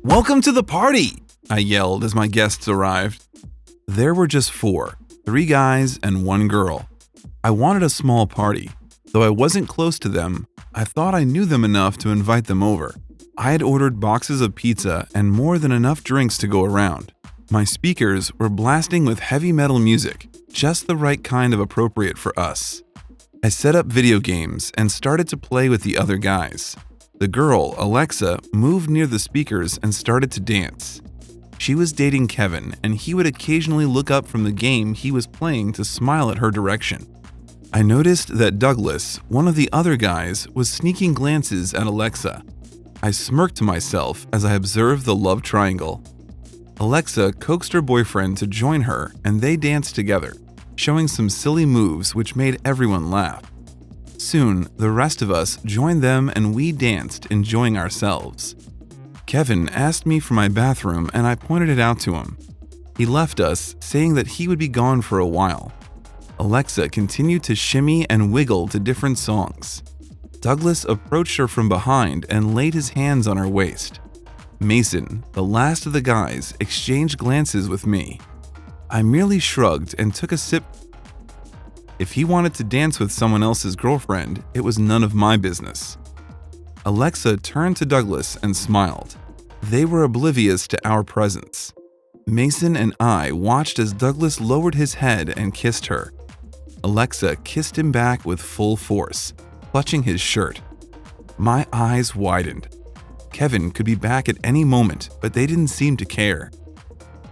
"Welcome to the party!" I yelled as my guests arrived. There were just 4, 3 guys and 1 girl. I wanted a small party. Though I wasn't close to them, I thought I knew them enough to invite them over. I had ordered boxes of pizza and more than enough drinks to go around. My speakers were blasting with heavy metal music, just the right kind of appropriate for us. I set up video games and started to play with the other guys. The girl, Alexa, moved near the speakers and started to dance. She was dating Kevin, and he would occasionally look up from the game he was playing to smile at her direction. I noticed that Douglas, one of the other guys, was sneaking glances at Alexa. I smirked to myself as I observed the love triangle. Alexa coaxed her boyfriend to join her, and they danced together, showing some silly moves which made everyone laugh. Soon, the rest of us joined them and we danced, enjoying ourselves. Kevin asked me for my bathroom and I pointed it out to him. He left us, saying that he would be gone for a while. Alexa continued to shimmy and wiggle to different songs. Douglas approached her from behind and laid his hands on her waist. Mason, the last of the guys, exchanged glances with me. I merely shrugged and took a sip. If he wanted to dance with someone else's girlfriend, it was none of my business. Alexa turned to Douglas and smiled. They were oblivious to our presence. Mason and I watched as Douglas lowered his head and kissed her. Alexa kissed him back with full force, clutching his shirt. My eyes widened. Kevin could be back at any moment, but they didn't seem to care.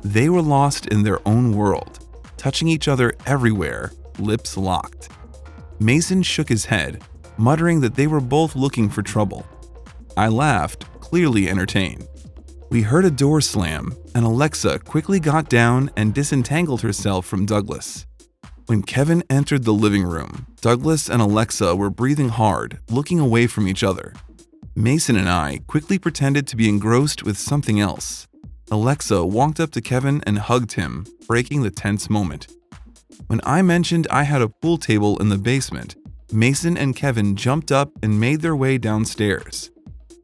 They were lost in their own world, touching each other everywhere, lips locked. Mason shook his head, muttering that they were both looking for trouble. I laughed, clearly entertained. We heard a door slam, and Alexa quickly got down and disentangled herself from Douglas. When Kevin entered the living room, Douglas and Alexa were breathing hard, looking away from each other. Mason and I quickly pretended to be engrossed with something else. Alexa walked up to Kevin and hugged him, breaking the tense moment. When I mentioned I had a pool table in the basement, Mason and Kevin jumped up and made their way downstairs.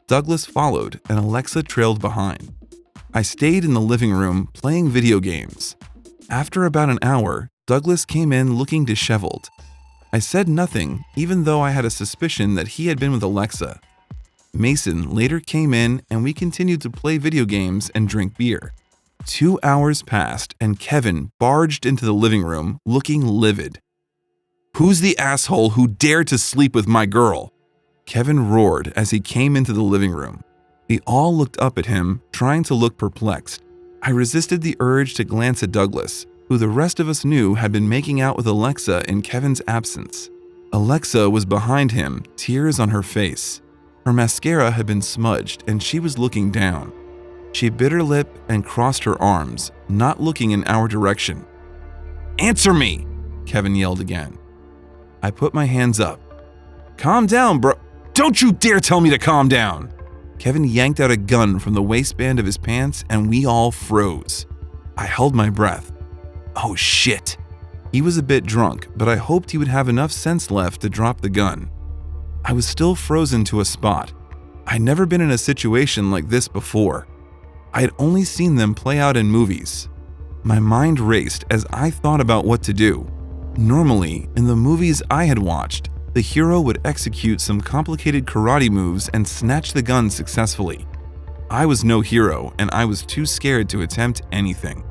Douglas followed and Alexa trailed behind. I stayed in the living room playing video games. After about an hour, Douglas came in looking disheveled. I said nothing, even though I had a suspicion that he had been with Alexa. Mason later came in and we continued to play video games and drink beer. 2 hours passed and Kevin barged into the living room looking livid. "Who's the asshole who dared to sleep with my girl?" Kevin roared as he came into the living room. We all looked up at him, trying to look perplexed. I resisted the urge to glance at Douglas, who the rest of us knew had been making out with Alexa in Kevin's absence. Alexa was behind him, tears on her face. Her mascara had been smudged and she was looking down. She bit her lip and crossed her arms, not looking in our direction. "Answer me!" Kevin yelled again. I put my hands up. "Calm down, bro. Don't you dare tell me to calm down!" Kevin yanked out a gun from the waistband of his pants and we all froze. I held my breath. Oh shit. He was a bit drunk, but I hoped he would have enough sense left to drop the gun. I was still frozen to a spot. I'd never been in a situation like this before. I had only seen them play out in movies. My mind raced as I thought about what to do. Normally, in the movies I had watched, the hero would execute some complicated karate moves and snatch the gun successfully. I was no hero, and I was too scared to attempt anything.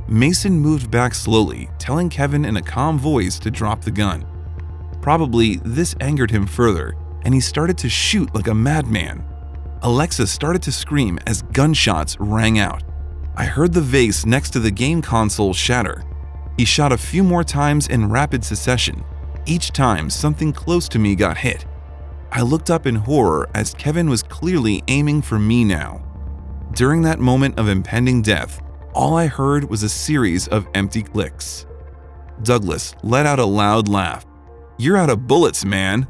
Mason moved back slowly, telling Kevin in a calm voice to drop the gun. Probably this angered him further, and he started to shoot like a madman. Alexa started to scream as gunshots rang out. I heard the vase next to the game console shatter. He shot a few more times in rapid succession. Each time, something close to me got hit. I looked up in horror as Kevin was clearly aiming for me now. During that moment of impending death, all I heard was a series of empty clicks. Douglas let out a loud laugh. "You're out of bullets, man."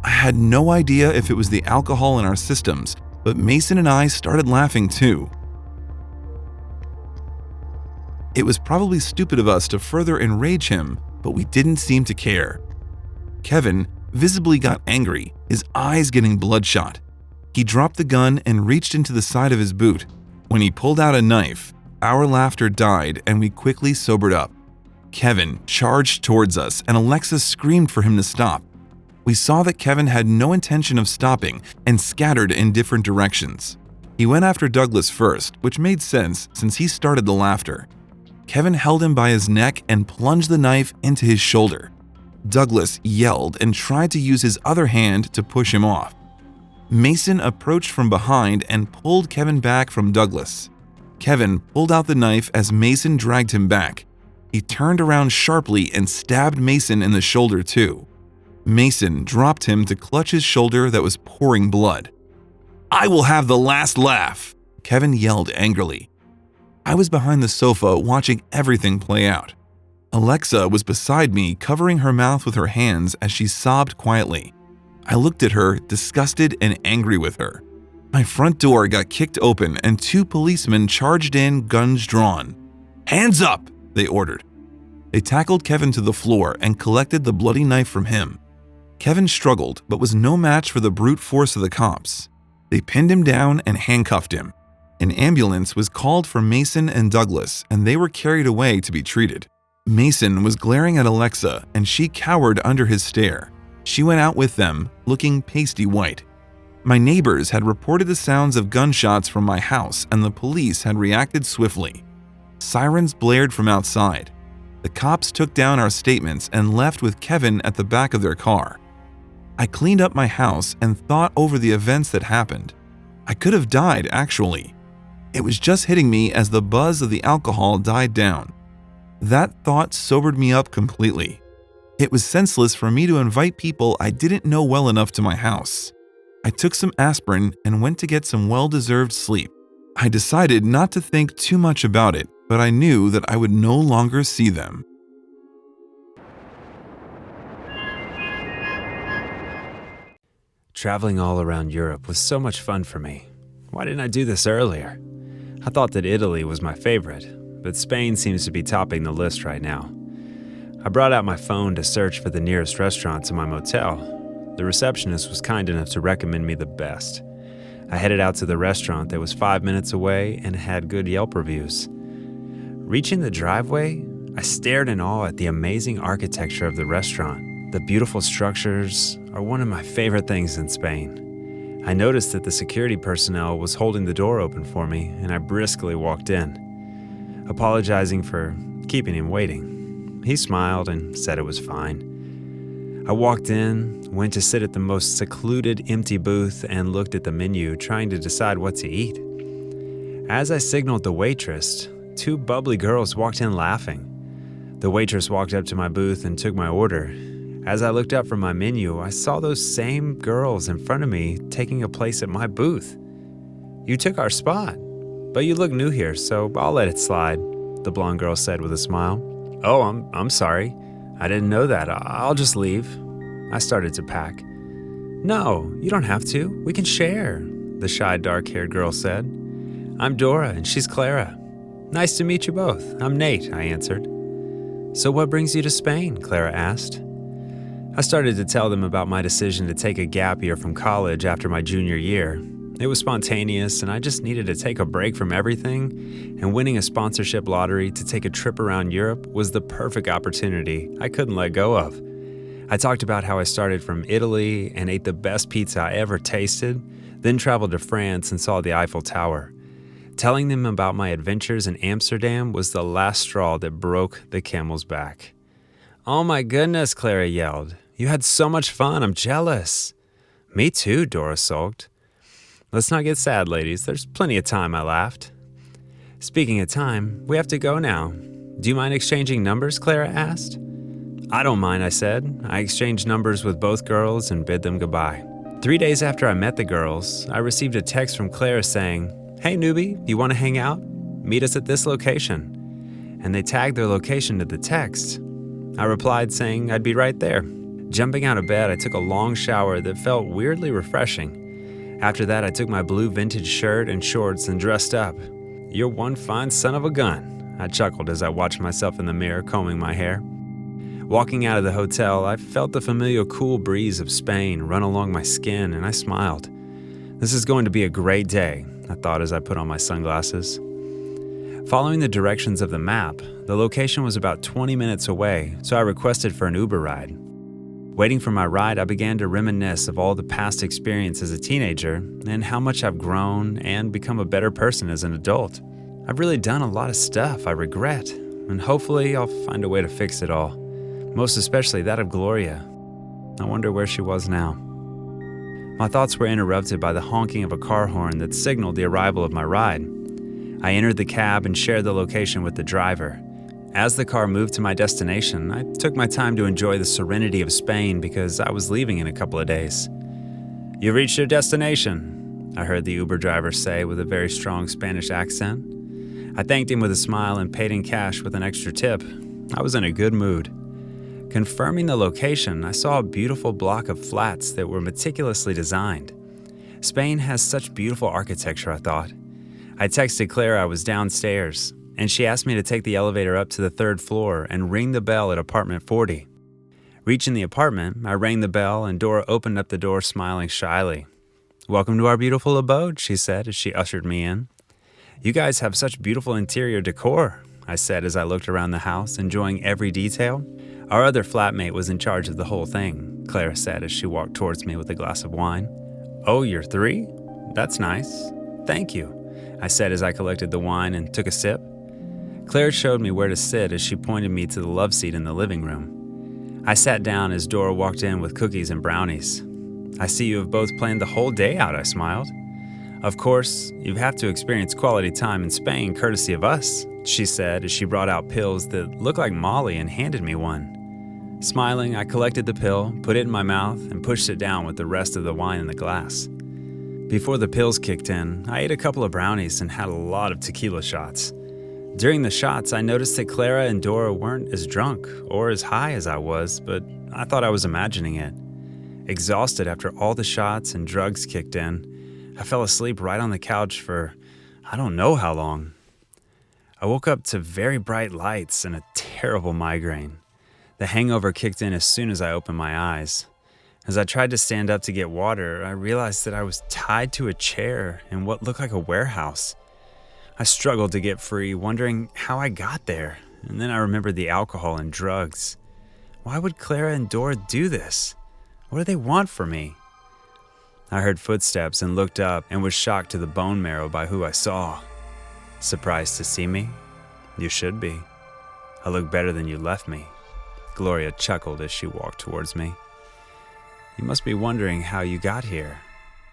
I had no idea if it was the alcohol in our systems, but Mason and I started laughing too. It was probably stupid of us to further enrage him, but we didn't seem to care. Kevin visibly got angry, his eyes getting bloodshot. He dropped the gun and reached into the side of his boot, When he pulled out a knife, our laughter died and we quickly sobered up. Kevin charged towards us and Alexa screamed for him to stop. We saw that Kevin had no intention of stopping and scattered in different directions. He went after Douglas first, which made sense since he started the laughter. Kevin held him by his neck and plunged the knife into his shoulder. Douglas yelled and tried to use his other hand to push him off. Mason approached from behind and pulled Kevin back from Douglas. Kevin pulled out the knife as Mason dragged him back. He turned around sharply and stabbed Mason in the shoulder too. Mason dropped him to clutch his shoulder that was pouring blood. "I will have the last laugh," Kevin yelled angrily. I was behind the sofa watching everything play out. Alexa was beside me, covering her mouth with her hands as she sobbed quietly. I looked at her, disgusted and angry with her. My front door got kicked open and 2 policemen charged in, guns drawn. "Hands up!" they ordered. They tackled Kevin to the floor and collected the bloody knife from him. Kevin struggled, but was no match for the brute force of the cops. They pinned him down and handcuffed him. An ambulance was called for Mason and Douglas, and they were carried away to be treated. Mason was glaring at Alexa, and she cowered under his stare. She went out with them, looking pasty white. My neighbors had reported the sounds of gunshots from my house, and the police had reacted swiftly. Sirens blared from outside. The cops took down our statements and left with Kevin at the back of their car. I cleaned up my house and thought over the events that happened. I could have died, actually. It was just hitting me as the buzz of the alcohol died down. That thought sobered me up completely. It was senseless for me to invite people I didn't know well enough to my house. I took some aspirin and went to get some well-deserved sleep. I decided not to think too much about it, but I knew that I would no longer see them. Traveling all around Europe was so much fun for me. Why didn't I do this earlier? I thought that Italy was my favorite, but Spain seems to be topping the list right now. I brought out my phone to search for the nearest restaurant to my motel. The receptionist was kind enough to recommend me the best. I headed out to the restaurant that was 5 minutes away and had good Yelp reviews. Reaching the driveway, I stared in awe at the amazing architecture of the restaurant. The beautiful structures are one of my favorite things in Spain. I noticed that the security personnel was holding the door open for me, and I briskly walked in, apologizing for keeping him waiting. He smiled and said it was fine. I walked in, went to sit at the most secluded empty booth, and looked at the menu, trying to decide what to eat. As I signaled the waitress, 2 bubbly girls walked in laughing. The waitress walked up to my booth and took my order. As I looked up from my menu, I saw those same girls in front of me taking a place at my booth. "You took our spot, but you look new here, so I'll let it slide," the blonde girl said with a smile. "Oh, I'm sorry. I didn't know that. I'll just leave." I started to pack. "No, you don't have to. We can share," the shy dark-haired girl said. "I'm Dora and she's Clara. Nice to meet you both. I'm Nate," I answered. "So what brings you to Spain?" Clara asked. I started to tell them about my decision to take a gap year from college after my junior year. It was spontaneous, and I just needed to take a break from everything, and winning a sponsorship lottery to take a trip around Europe was the perfect opportunity I couldn't let go of. I talked about how I started from Italy and ate the best pizza I ever tasted, then traveled to France and saw the Eiffel Tower. Telling them about my adventures in Amsterdam was the last straw that broke the camel's back. "Oh my goodness," Clara yelled. "You had so much fun, I'm jealous." "Me too," Dora sulked. "Let's not get sad, ladies. There's plenty of time," I laughed. "Speaking of time, we have to go now. Do you mind exchanging numbers?" Clara asked. "I don't mind," I said. I exchanged numbers with both girls and bid them goodbye. 3 days after I met the girls, I received a text from Clara saying, "Hey newbie, you want to hang out? Meet us at this location." And they tagged their location to the text. I replied saying I'd be right there. Jumping out of bed, I took a long shower that felt weirdly refreshing. After that, I took my blue vintage shirt and shorts and dressed up. "You're one fine son of a gun," I chuckled as I watched myself in the mirror combing my hair. Walking out of the hotel, I felt the familiar cool breeze of Spain run along my skin, and I smiled. This is going to be a great day. I thought as I put on my sunglasses. Following the directions of the map, the location was about 20 minutes away, so I requested for an Uber ride. Waiting for my ride, I began to reminisce of all the past experience as a teenager and how much I've grown and become a better person as an adult. I've really done a lot of stuff I regret, and hopefully I'll find a way to fix it all, most especially that of Gloria. I wonder where she was now. My thoughts were interrupted by the honking of a car horn that signaled the arrival of my ride. I entered the cab and shared the location with the driver. As the car moved to my destination, I took my time to enjoy the serenity of Spain because I was leaving in a couple of days. "You've reached your destination," I heard the Uber driver say with a very strong Spanish accent. I thanked him with a smile and paid in cash with an extra tip. I was in a good mood. Confirming the location, I saw a beautiful block of flats that were meticulously designed. Spain has such beautiful architecture, I thought. I texted Clara I was downstairs, and she asked me to take the elevator up to the 3rd floor and ring the bell at apartment 40. Reaching the apartment, I rang the bell and Dora opened up the door smiling shyly. "Welcome to our beautiful abode," she said as she ushered me in. "You guys have such beautiful interior decor," I said as I looked around the house, enjoying every detail. "Our other flatmate was in charge of the whole thing," Clara said as she walked towards me with a glass of wine. "Oh, you're 3? That's nice. Thank you," I said as I collected the wine and took a sip. Claire showed me where to sit as she pointed me to the love seat in the living room. I sat down as Dora walked in with cookies and brownies. "I see you have both planned the whole day out," I smiled. "Of course, you have to experience quality time in Spain courtesy of us," she said as she brought out pills that looked like Molly and handed me one. Smiling, I collected the pill, put it in my mouth, and pushed it down with the rest of the wine in the glass. Before the pills kicked in, I ate a couple of brownies and had a lot of tequila shots. During the shots, I noticed that Clara and Dora weren't as drunk or as high as I was, but I thought I was imagining it. Exhausted after all the shots and drugs kicked in, I fell asleep right on the couch for I don't know how long. I woke up to very bright lights and a terrible migraine. The hangover kicked in as soon as I opened my eyes. As I tried to stand up to get water, I realized that I was tied to a chair in what looked like a warehouse. I struggled to get free, wondering how I got there, and then I remembered the alcohol and drugs. Why would Clara and Dora do this? What do they want from me? I heard footsteps and looked up and was shocked to the bone marrow by who I saw. "Surprised to see me? You should be. I look better than you left me." Gloria chuckled as she walked towards me. "You must be wondering how you got here.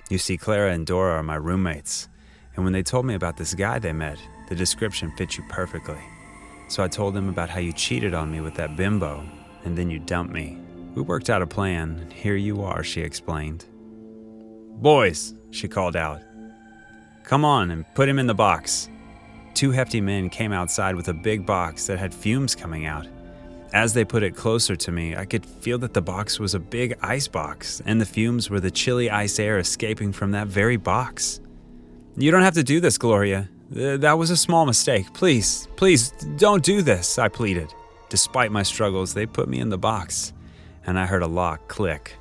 You see, Clara and Dora are my roommates, and when they told me about this guy they met, the description fit you perfectly. So I told them about how you cheated on me with that bimbo, and then you dumped me. We worked out a plan, and here you are," she explained. "Boys," she called out. "Come on and put him in the box." 2 hefty men came outside with a big box that had fumes coming out. As they put it closer to me, I could feel that the box was a big ice box, and the fumes were the chilly ice air escaping from that very box. "You don't have to do this, Gloria. That was a small mistake. Please, don't do this," I pleaded. Despite my struggles, they put me in the box, and I heard a lock click.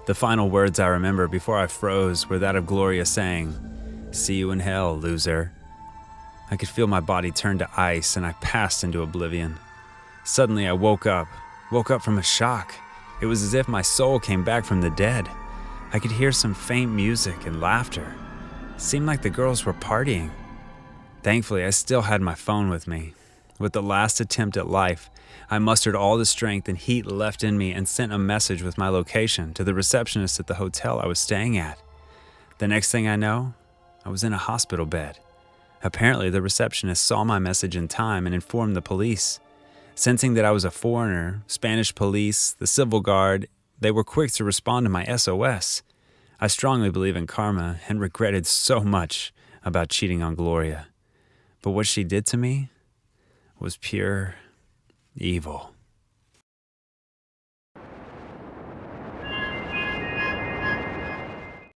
The final words I remember before I froze were that of Gloria saying, "See you in hell, loser." I could feel my body turn to ice, and I passed into oblivion. Suddenly I woke up from a shock. It was as if my soul came back from the dead. I could hear some faint music and laughter. It seemed like the girls were partying. Thankfully, I still had my phone with me. With the last attempt at life, I mustered all the strength and heat left in me and sent a message with my location to the receptionist at the hotel I was staying at. The next thing I know, I was in a hospital bed. Apparently, the receptionist saw my message in time and informed the police. Sensing that I was a foreigner, Spanish police, the civil guard, they were quick to respond to my SOS. I strongly believe in karma and regretted so much about cheating on Gloria. But what she did to me was pure evil.